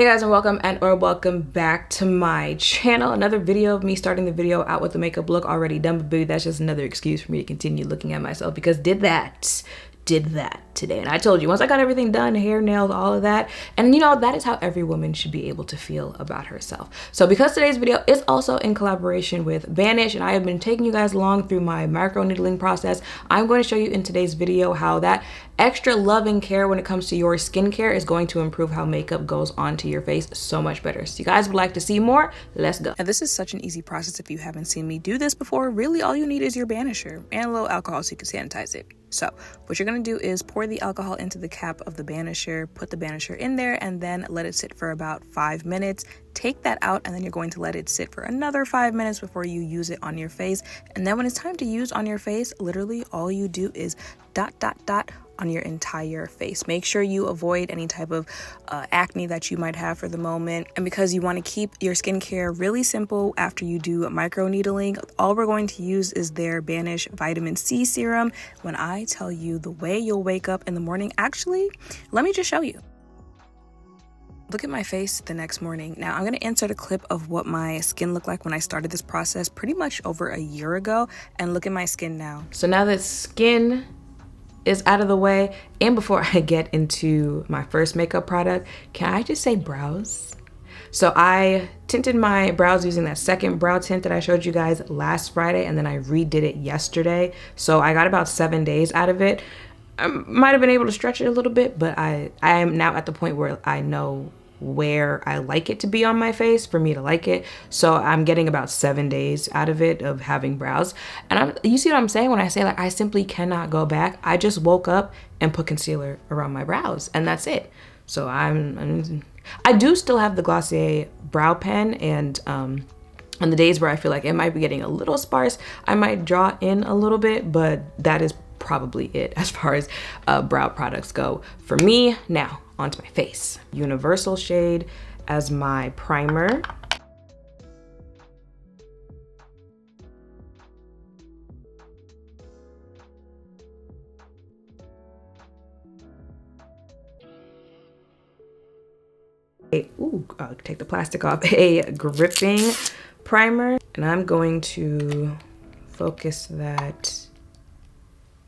guys, and welcome back to my channel. Another video of me starting the video out with the makeup look already done, but baby, that's just another excuse for me to continue looking at myself because did that today. And I told you, once I got everything done, hair, nails, all of that, and you know, that is how every woman should be able to feel about herself. So because today's video is also in collaboration with Banish, and I have been taking you guys along through my micro needling process, I'm going to show you in today's video how that extra loving care when it comes to your skincare is going to improve how makeup goes onto your face so much better. So you guys would like to see more? Let's go. And this is such an easy process if you haven't seen me do this before. Really, all you need is your banisher and a little alcohol so you can sanitize it. So what you're gonna do is pour the alcohol into the cap of the banisher, put the banisher in there, and then let it sit for about 5 minutes. Take that out, and then you're going to let it sit for another 5 minutes before you use it on your face. And then when it's time to use on your face, literally all you do is dot on your entire face. Make sure you avoid any type of acne that you might have for the moment. And because you want to keep your skincare really simple after you do micro needling, all we're going to use is their Banish vitamin C serum. When I tell you the way you'll wake up in the morning, actually, let me just show you. Look at my face the next morning. Now I'm gonna insert a clip of what my skin looked like when I started this process pretty much over a year ago, and look at my skin now. So now that skin is out of the way, and before I get into my first makeup product, can I just say brows? So I tinted my brows using that second brow tint that I showed you guys last Friday, and then I redid it yesterday. So I got about 7 days out of it. I might have been able to stretch it a little bit, but I am now at the point where I know where I like it to be on my face for me to like it. So I'm getting about 7 days out of it of having brows. And you see what I'm saying when I say like I simply cannot go back. I just woke up and put concealer around my brows, and that's it. So I do still have the Glossier brow pen, and on the days where I feel like it might be getting a little sparse, I might draw in a little bit, but that is probably it as far as brow products go for me. Now onto my face. Universal shade as my primer. Take the plastic off. A gripping primer, and I'm going to focus that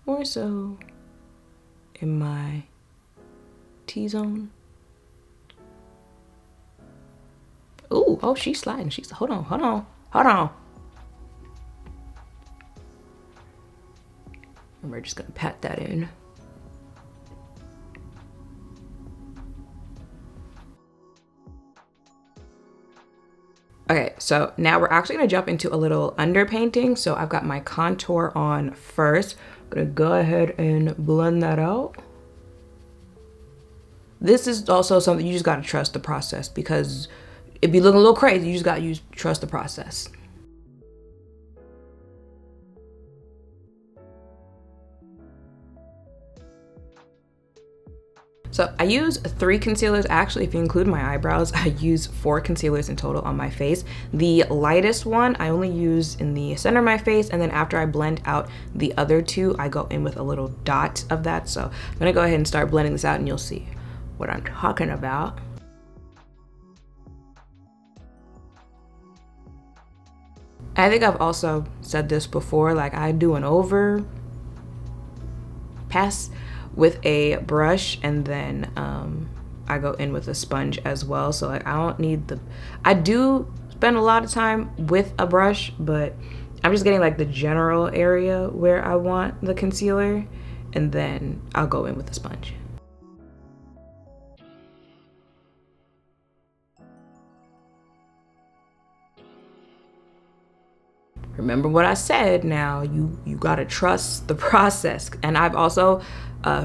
more so in my T-zone. Oh, she's sliding. Hold on. And we're just gonna pat that in. Okay, so now we're actually gonna jump into a little underpainting. So I've got my contour on first. I'm gonna go ahead and blend that out. This is also something you just gotta trust the process, because it'd be looking a little crazy. You just gotta trust the process. So I use 3 concealers. Actually, if you include my eyebrows, I use 4 concealers in total on my face. The lightest one I only use in the center of my face, and then after I blend out the other 2, I go in with a little dot of that. So I'm gonna go ahead and start blending this out, and you'll see what I'm talking about. I think I've also said this before, like I do an over pass with a brush, and then I go in with a sponge as well. So like I do spend a lot of time with a brush, but I'm just getting like the general area where I want the concealer, and then I'll go in with a sponge. Remember what I said. Now you gotta trust the process. And I've also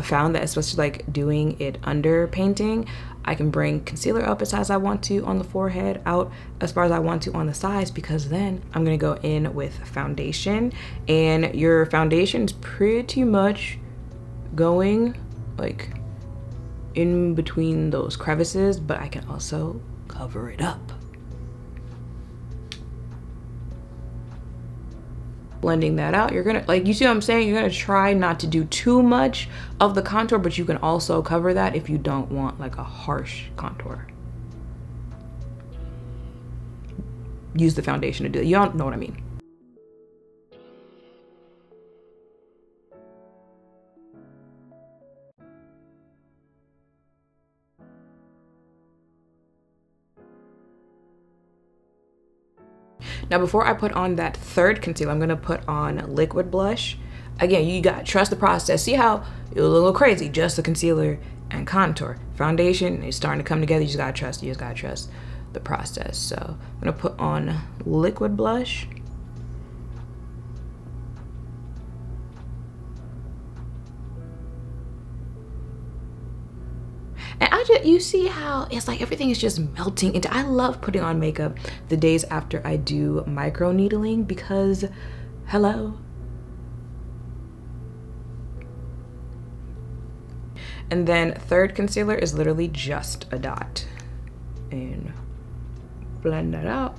found that, especially like doing it under painting, I can bring concealer up as high as I want to on the forehead, out as far as I want to on the sides, because then I'm gonna go in with foundation, and your foundation is pretty much going like in between those crevices, but I can also cover it up. blending that out. You're gonna, like, you see what I'm saying? You're gonna try not to do too much of the contour, but you can also cover that if you don't want like a harsh contour. use the foundation to do it. You don't know what I mean. Now before I put on that third concealer, I'm gonna put on liquid blush. Again, you gotta trust the process. See how it was a little crazy, just the concealer and contour. Foundation is starting to come together. You just gotta trust the process. So I'm gonna put on liquid blush. And you see how it's like everything is just melting into. I love putting on makeup the days after I do micro needling because, hello. And then third concealer is literally just a dot. And blend that out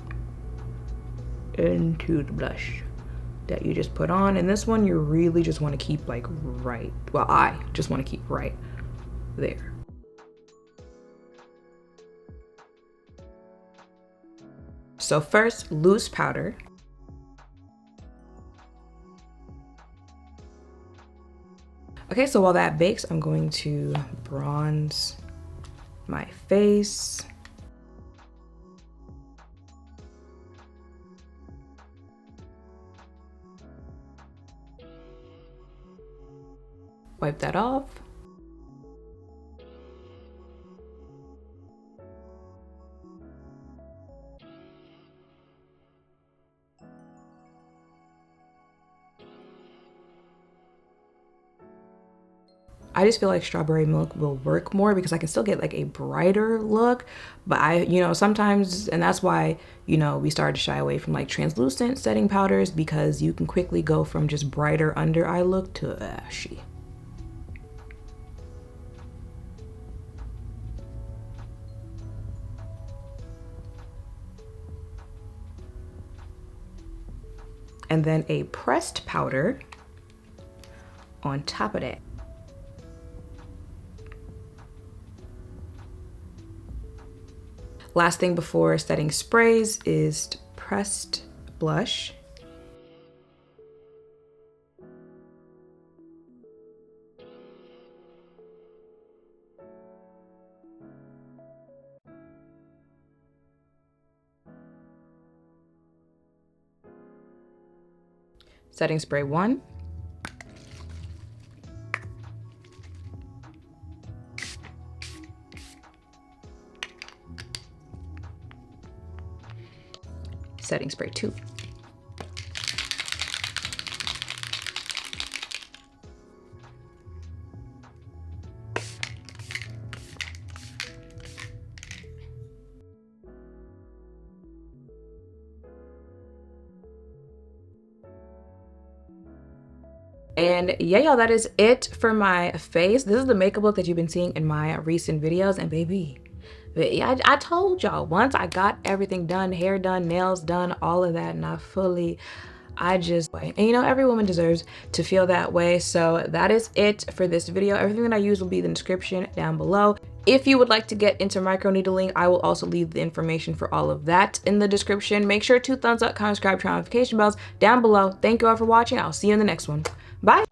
into the blush that you just put on. And this one you really just want to keep like right. Well, I just want to keep right there. So first, loose powder. Okay, so while that bakes, I'm going to bronze my face. Wipe that off. I just feel like strawberry milk will work more because I can still get like a brighter look, but you know, sometimes, and that's why, you know, we started to shy away from like translucent setting powders because you can quickly go from just brighter under eye look to ashy. And then a pressed powder on top of that. Last thing before setting sprays is pressed blush. Setting spray 1. Setting spray 2. And yeah, y'all, that is it for my face. This is the makeup look that you've been seeing in my recent videos. And baby, I told y'all, once I got everything done, hair done, nails done, all of that, and and you know, every woman deserves to feel that way. So that is it for this video. Everything that I use will be in the description down below. If you would like to get into micro needling, I will also leave the information for all of that in the description. Make sure to thumbs up, comment, subscribe, turn on notification bells down below. Thank you all for watching. I'll see you in the next one. Bye.